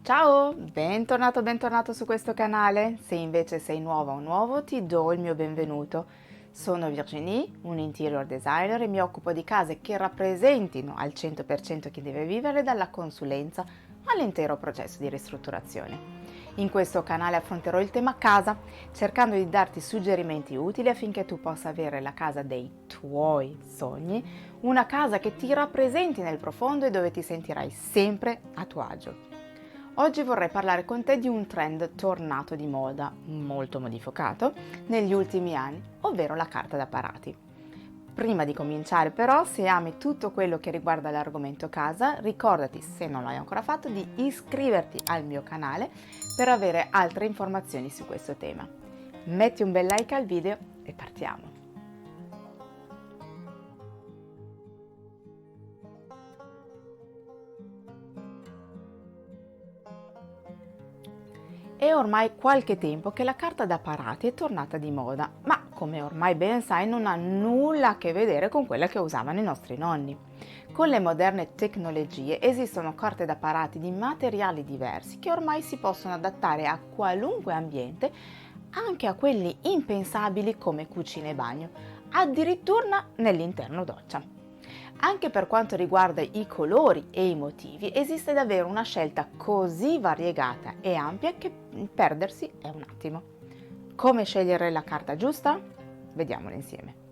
Ciao, bentornato, bentornato su questo canale. Se invece sei nuova o nuovo, ti do il mio benvenuto. Sono Virginie, un interior designer e mi occupo di case che rappresentino al 100% chi deve vivere, dalla consulenza all'intero processo di ristrutturazione. In questo canale affronterò il tema casa, cercando di darti suggerimenti utili affinché tu possa avere la casa dei tuoi sogni, una casa che ti rappresenti nel profondo e dove ti sentirai sempre a tuo agio. Oggi vorrei parlare con te di un trend tornato di moda, molto modificato, negli ultimi anni, ovvero la carta da parati. Prima di cominciare però, se ami tutto quello che riguarda l'argomento casa, ricordati, se non l'hai ancora fatto, di iscriverti al mio canale per avere altre informazioni su questo tema. Metti un bel like al video e partiamo! È ormai qualche tempo che la carta da parati è tornata di moda, ma come ormai ben sai non ha nulla a che vedere con quella che usavano i nostri nonni. Con le moderne tecnologie esistono carte da parati di materiali diversi che ormai si possono adattare a qualunque ambiente, anche a quelli impensabili come cucina e bagno, addirittura nell'interno doccia. Anche per quanto riguarda i colori e i motivi, esiste davvero una scelta così variegata e ampia che perdersi è un attimo. Come scegliere la carta giusta? Vediamolo insieme.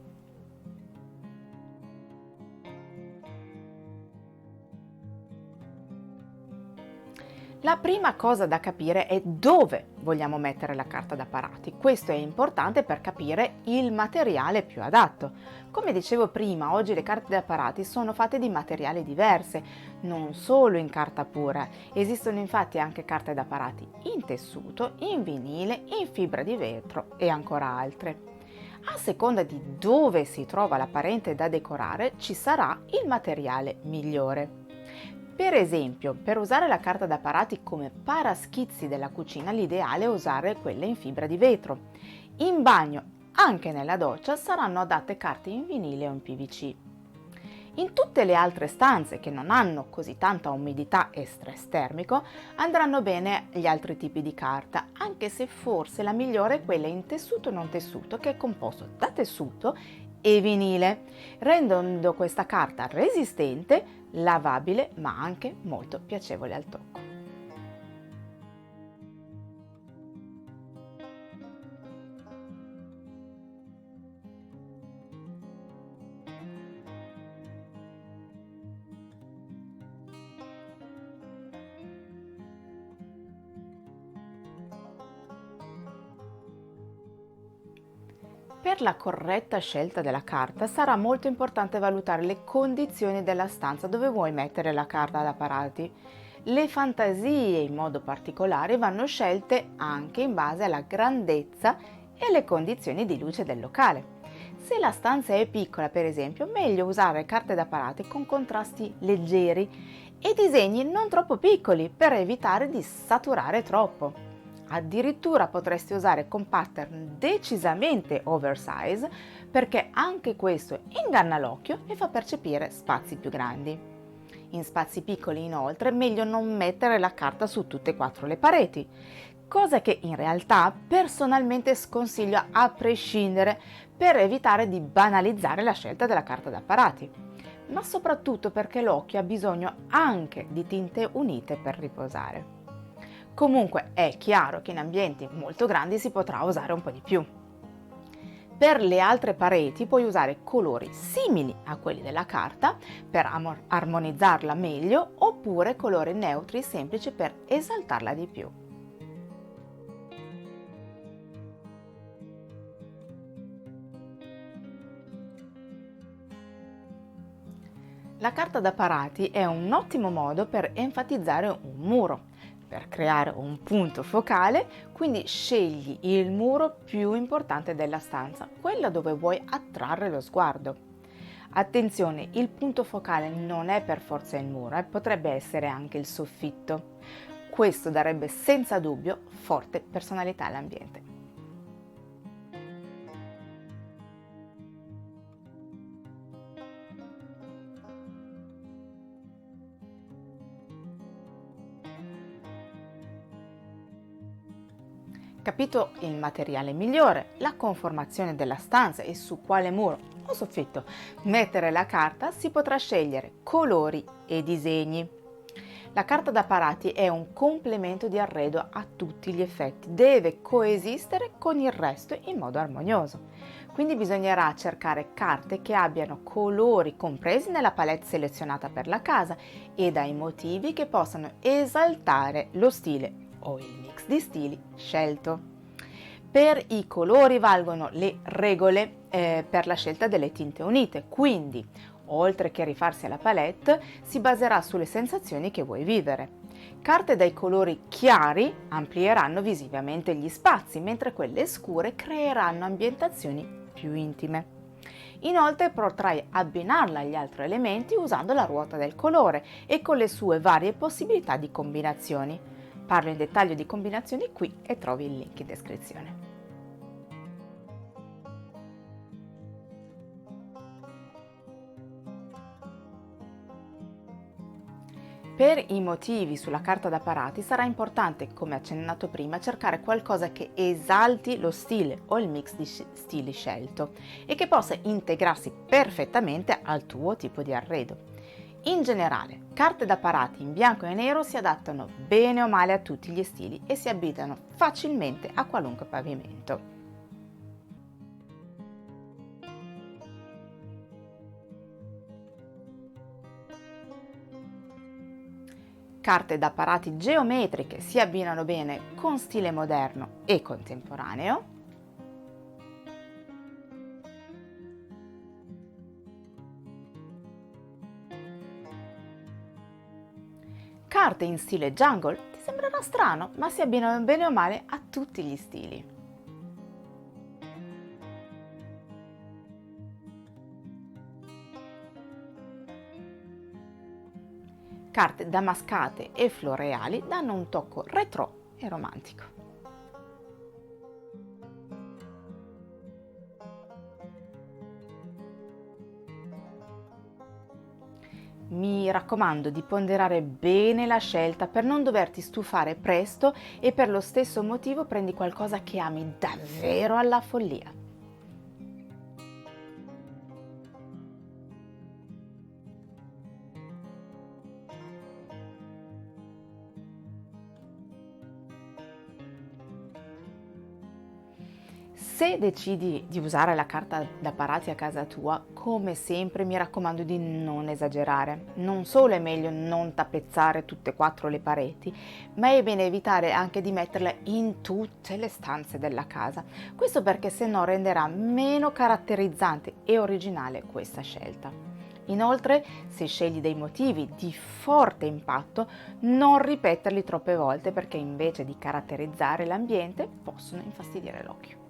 La prima cosa da capire è dove vogliamo mettere la carta da parati. Questo è importante per capire il materiale più adatto. Come dicevo prima, oggi le carte da parati sono fatte di materiali diverse, non solo in carta pura. Esistono infatti anche carte da parati in tessuto, in vinile, in fibra di vetro e ancora altre. A seconda di dove si trova la parete da decorare, ci sarà il materiale migliore. Per esempio, per usare la carta da parati come paraschizzi della cucina, l'ideale è usare quelle in fibra di vetro. In bagno, anche nella doccia, saranno adatte carte in vinile o in PVC. In tutte le altre stanze che non hanno così tanta umidità e stress termico andranno bene gli altri tipi di carta, anche se forse la migliore è quella in tessuto non tessuto, che è composto da tessuto e vinile, rendendo questa carta resistente, lavabile ma anche molto piacevole al tocco. Per la corretta scelta della carta sarà molto importante valutare le condizioni della stanza dove vuoi mettere la carta da parati. Le fantasie in modo particolare vanno scelte anche in base alla grandezza e alle condizioni di luce del locale. Se la stanza è piccola, per esempio, meglio usare carte da parati con contrasti leggeri e disegni non troppo piccoli per evitare di saturare troppo. Addirittura potresti usare con pattern decisamente oversize, perché anche questo inganna l'occhio e fa percepire spazi più grandi. In spazi piccoli, inoltre, è meglio non mettere la carta su tutte e quattro le pareti, cosa che in realtà personalmente sconsiglio a prescindere per evitare di banalizzare la scelta della carta da parati, ma soprattutto perché l'occhio ha bisogno anche di tinte unite per riposare. Comunque è chiaro che in ambienti molto grandi si potrà usare un po' di più. Per le altre pareti puoi usare colori simili a quelli della carta per armonizzarla meglio, oppure colori neutri semplici per esaltarla di più. La carta da parati è un ottimo modo per enfatizzare un muro, per creare un punto focale, quindi scegli il muro più importante della stanza, quella dove vuoi attrarre lo sguardo. Attenzione, il punto focale non è per forza il muro, potrebbe essere anche il soffitto. Questo darebbe senza dubbio forte personalità all'ambiente. Capito il materiale migliore, la conformazione della stanza e su quale muro o soffitto mettere la carta, si potrà scegliere colori e disegni. La carta da parati è un complemento di arredo a tutti gli effetti, deve coesistere con il resto in modo armonioso. Quindi bisognerà cercare carte che abbiano colori compresi nella palette selezionata per la casa e dai motivi che possano esaltare lo stile o il mix di stili scelto. Per i colori valgono le regole per la scelta delle tinte unite, quindi oltre che rifarsi alla palette si baserà sulle sensazioni che vuoi vivere. Carte dai colori chiari amplieranno visivamente gli spazi, mentre quelle scure creeranno ambientazioni più intime. Inoltre potrai abbinarla agli altri elementi usando la ruota del colore e con le sue varie possibilità di combinazioni. Parlo in dettaglio di combinazioni qui e trovi il link in descrizione. Per i motivi sulla carta da parati sarà importante, come accennato prima, cercare qualcosa che esalti lo stile o il mix di stili scelto e che possa integrarsi perfettamente al tuo tipo di arredo. In generale, carte da parati in bianco e nero si adattano bene o male a tutti gli stili e si abbinano facilmente a qualunque pavimento. Carte da parati geometriche si abbinano bene con stile moderno e contemporaneo. Carte in stile jungle, ti sembrerà strano, ma si abbinano bene o male a tutti gli stili. Carte damascate e floreali danno un tocco retro e romantico. Mi raccomando di ponderare bene la scelta per non doverti stufare presto e per lo stesso motivo prendi qualcosa che ami davvero alla follia. Se decidi di usare la carta da parati a casa tua, come sempre mi raccomando di non esagerare. Non solo è meglio non tappezzare tutte e quattro le pareti, ma è bene evitare anche di metterla in tutte le stanze della casa. Questo perché se no renderà meno caratterizzante e originale questa scelta. Inoltre, se scegli dei motivi di forte impatto, non ripeterli troppe volte perché invece di caratterizzare l'ambiente possono infastidire l'occhio.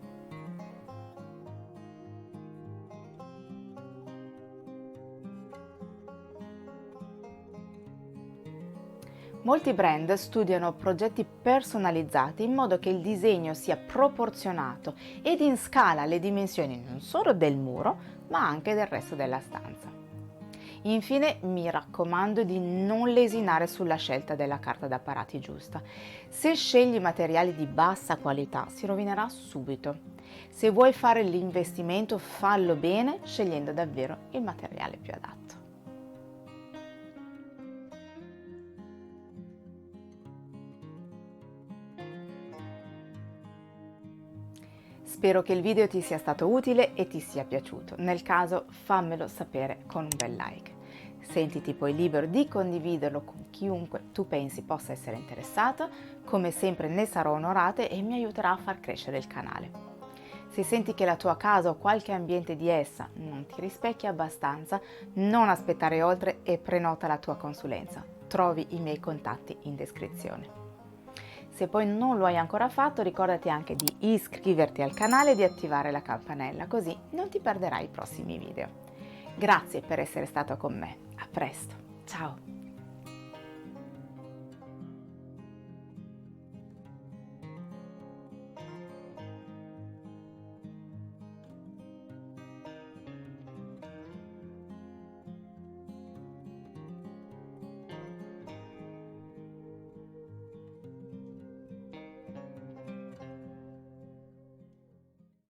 Molti brand studiano progetti personalizzati in modo che il disegno sia proporzionato ed in scala alle dimensioni non solo del muro, ma anche del resto della stanza. Infine, mi raccomando di non lesinare sulla scelta della carta da parati giusta. Se scegli materiali di bassa qualità, si rovinerà subito. Se vuoi fare l'investimento, fallo bene, scegliendo davvero il materiale più adatto. Spero che il video ti sia stato utile e ti sia piaciuto. Nel caso fammelo sapere con un bel like. Sentiti poi libero di condividerlo con chiunque tu pensi possa essere interessato. Come sempre ne sarò onorata e mi aiuterà a far crescere il canale. Se senti che la tua casa o qualche ambiente di essa non ti rispecchia abbastanza, non aspettare oltre e prenota la tua consulenza. Trovi i miei contatti in descrizione. Se poi non lo hai ancora fatto, ricordati anche di iscriverti al canale e di attivare la campanella, così non ti perderai i prossimi video. Grazie per essere stato con me. A presto. Ciao!